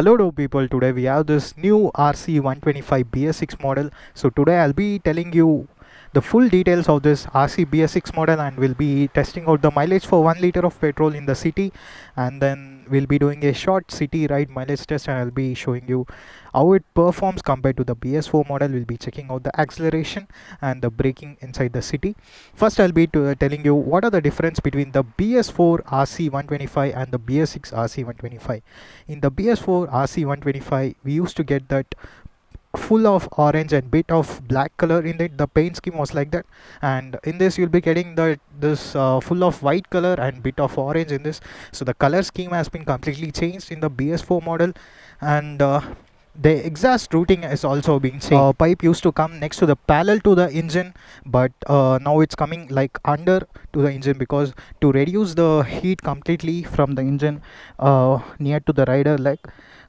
Hello to people. Today we have this new RC 125 BS6 model. So today I'll be telling you the full details of this RC BS6 model, and we'll be testing out the mileage for 1 liter of petrol in the city, and then we'll be doing a short city ride mileage test, and I'll be showing you how it performs compared to the BS4 model. We'll be checking out the acceleration and the braking inside the city. First I'll be telling you what are the difference between the BS4 RC 125 and the BS6 RC 125. In the BS4 RC 125 we used to get that full of orange and bit of black color in it. The paint scheme was like that, and in this you'll be getting this full of white color and bit of orange in this. So the color scheme has been completely changed in the BS4 model, and the exhaust routing is also being changed. Pipe used to come next to the parallel to the engine, but now it's coming like under to the engine, because to reduce the heat completely from the engine near to the rider leg,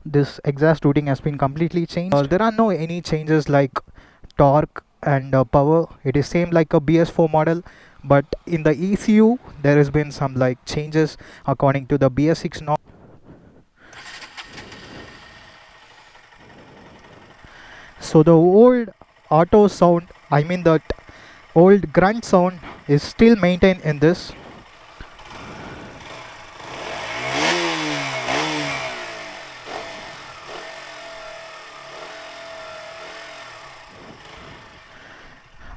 this exhaust routing has been completely changed. There are no any changes like torque and power. It is same like a BS4 model, but in the ECU there has been some like changes according to the BS6 norm. So the old auto sound, I mean that old grunt sound, is still maintained in this.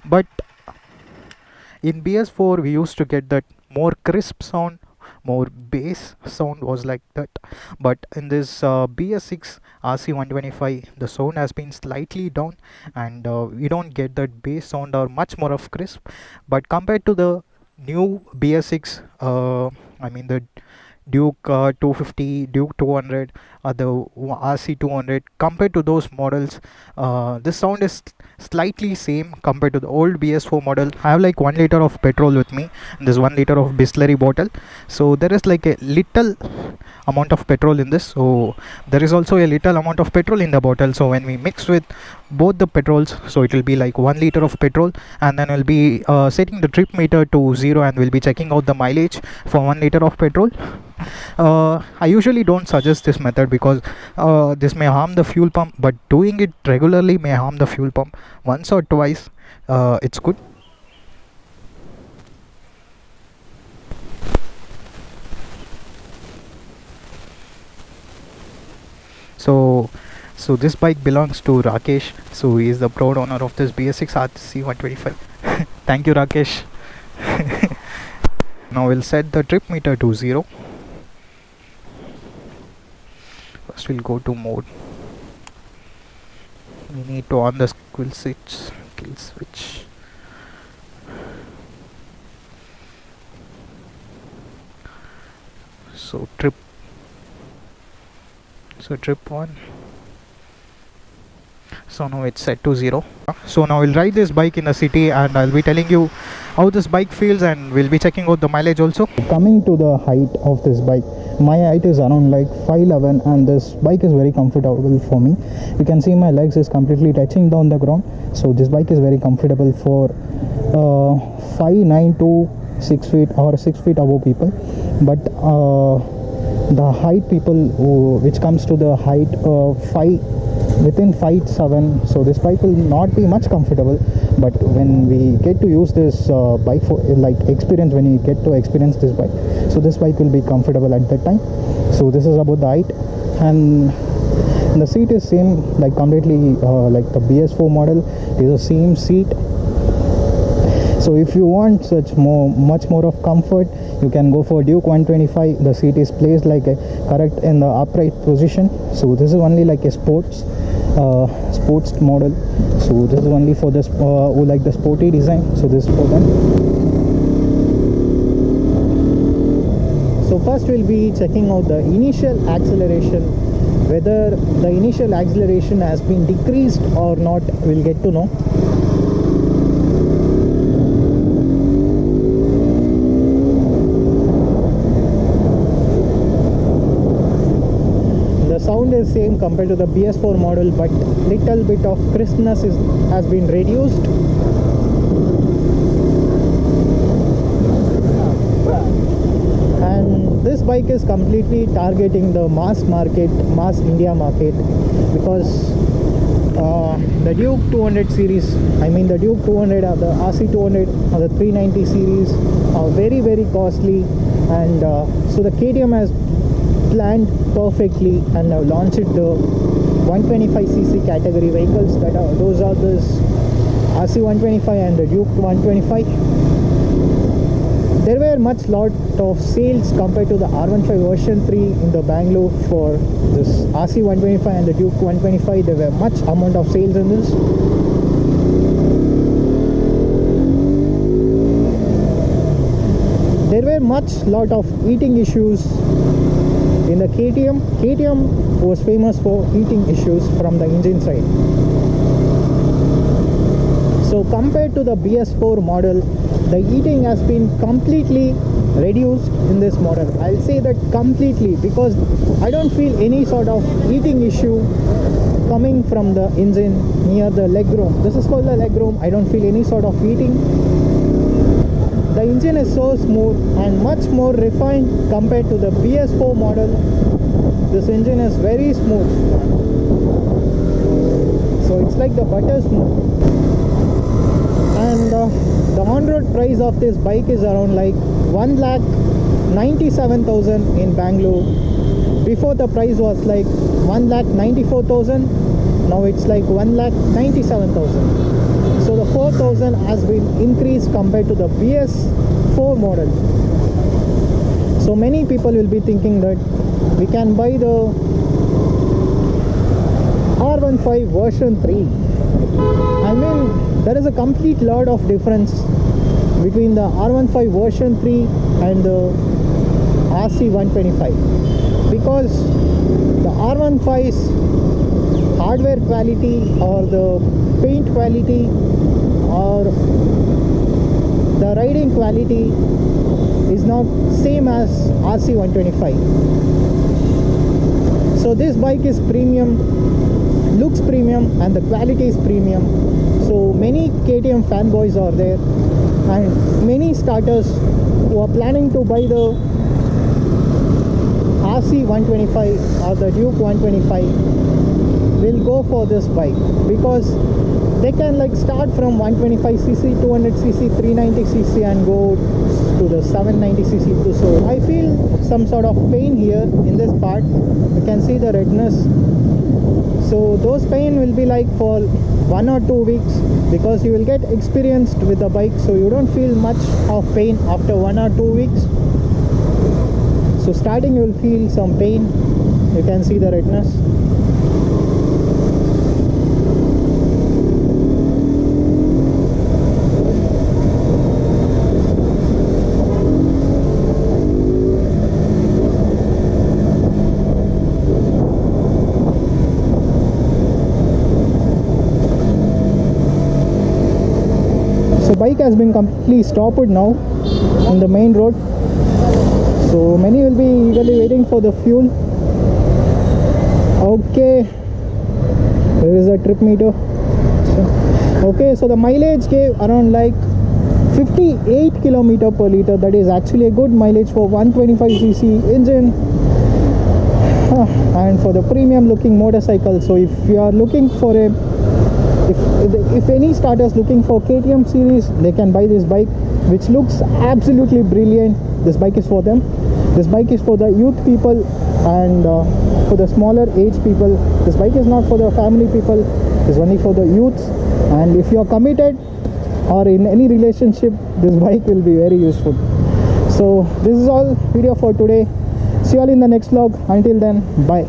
But in BS4 we used to get that more crisp sound, more bass sound was like that. But in this BS6 RC 125 the sound has been slightly down, and we don't get that bass sound or much more of crisp. But compared to the new BS6, I mean the Duke 250, Duke 200, the RC 200, compared to those models, this sound is slightly same compared to the old BS4 model. I have like 1 liter of petrol with me, and this 1 liter of Bisleri bottle. So there is like a little amount of petrol in this, so there is also a little amount of petrol in the bottle. So when we mix with both the petrols, so it will be like 1 liter of petrol, and then we'll be setting the trip meter to 0, and we'll be checking out the mileage for 1 liter of petrol. I usually don't suggest this method because this may harm the fuel pump, but doing it regularly may harm the fuel pump. Once or twice it's good. So this bike belongs to Rakesh, so he is the proud owner of this BS6 RC 125. Thank you, Rakesh. Now we'll set the trip meter to 0. First we'll go to mode. We need to on the kill switch. So trip 1. So now it's set to 0. So now we'll ride this bike in the city, and I'll be telling you how this bike feels, and we'll be checking out the mileage also. Coming to the height of this bike, my height is around like 5'11", and this bike is very comfortable for me. You can see my legs is completely touching down the ground, so this bike is very comfortable for 5'9" to 6 feet or 6 feet above people. But the height people which comes to the height of within 5'7", so this bike will not be much comfortable. But when we get to use this bike for like experience, when you get to experience this bike, so this bike will be comfortable at that time. So this is about the height, and the seat is same like completely like the BS4 model. It is the same seat. So if you want much more of comfort, you can go for Duke 125. The seat is placed like a correct in the upright position. So this is only like a sports model. So this is only for this who like the sporty design. So this is for them. So first we'll be checking out the initial acceleration. Whether the initial acceleration has been decreased or not, we'll get to know. Sound is same compared to the BS4 model, but little bit of crispness has been reduced. And this bike bike is completely targeting the mass market, mass India market, because the Duke 200 series, I mean the Duke 200 or the RC 200 or the 390 series are very, very costly, and so the KTM has planned perfectly and have launched the 125cc category vehicles. Those are this RC 125 and the Duke 125. There were much lot of sales compared to the R15 version 3 in the Bangalore for this RC 125 and the Duke 125. There were much amount of sales in this. There were much lot of heating issues in the KTM. KTM was famous for heating issues from the engine side. So compared to the BS4 model, the heating has been completely reduced in this model. I'll say that completely, because I don't feel any sort of heating issue coming from the engine near the legroom. This is called the legroom. I don't feel any sort of heating. The engine is so smooth and much more refined compared to the BS4 model. This engine is very smooth. So it's like the butter smooth. And the on-road price of this bike is around like 1,97,000 in Bangalore. Before the price was like 1,94,000. Now it's like 1,97,000. So the 4,000 has been increased compared to the BS4 model. So many people will be thinking that we can buy the R15 version 3. I mean, there is a complete lot of difference between the R15 version 3 and the RC 125, because the R15's hardware quality or the paint quality or the riding quality is not same as RC 125. So this bike is premium, looks premium, and the quality is premium. So many KTM fanboys are there, and many starters who are planning to buy the RC 125 or the Duke 125 will go for this bike, because they can like start from 125cc, 200cc, 390cc and go to the 790cc. So I feel some sort of pain here in this part. You can see the redness. So those pain will be like for 1 or 2 weeks, because you will get experienced with the bike, so you don't feel much of pain after 1 or 2 weeks. So starting you will feel some pain. You can see the redness. Bike has been completely stopped now in the main road, so many will be eagerly waiting for the fuel. Okay, there is a trip meter. Okay, so the mileage gave around like 58 km per liter. That is actually a good mileage for 125cc engine and for the premium looking motorcycle. So if you are looking for a if any starters looking for KTM series, they can buy this bike, which looks absolutely brilliant. This bike is for them. This bike is for the youth people and for the smaller age people. This bike is not for the family people. It's only for the youths. And if you are committed or in any relationship, this bike will be very useful. So this is all video for today. See you all in the next vlog. Until then, bye.